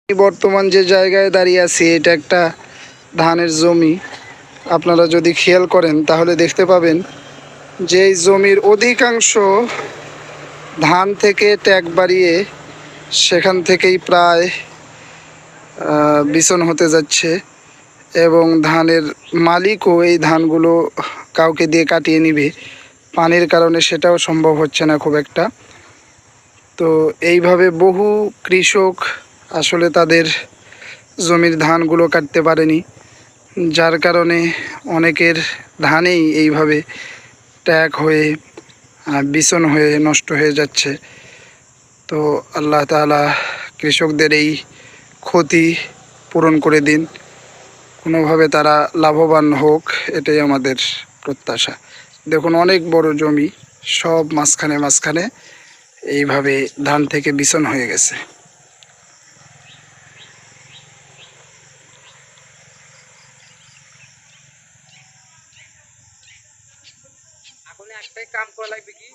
বর্তমান যে জায়গায় দাঁড়িয়ে আছি এটা একটা ধানের জমি। আপনারা যদি খেয়াল করেন তাহলে দেখতে পাবেন যে এই জমির অধিকাংশ ধান থেকে ট্যাগ বাড়িয়ে সেখান থেকেই প্রায় বিছন হতে যাচ্ছে এবং ধানের মালিকও এই ধানগুলো কাউকে দিয়ে কাটিয়ে নিবে। পানির কারণে সেটাও সম্ভব হচ্ছে না খুব একটা। তো এইভাবে বহু কৃষক আসলে তাদের জমির ধানগুলো কাটতে পারেনি, যার কারণে অনেকের ধানেই এইভাবে ট্যাগ হয়ে বিছন হয়ে নষ্ট হয়ে যাচ্ছে। তো আল্লাহ তাআলা কৃষকদের এই ক্ষতি পূরণ করে দিন, কোনোভাবে তারা লাভবান হোক, এটাই আমাদের প্রত্যাশা। দেখুন অনেক বড় জমি, সব মাঝখানে মাঝখানে এইভাবে ধান থেকে বিছন হয়ে গেছে। এখন একটাই কাম করা লাগবে কি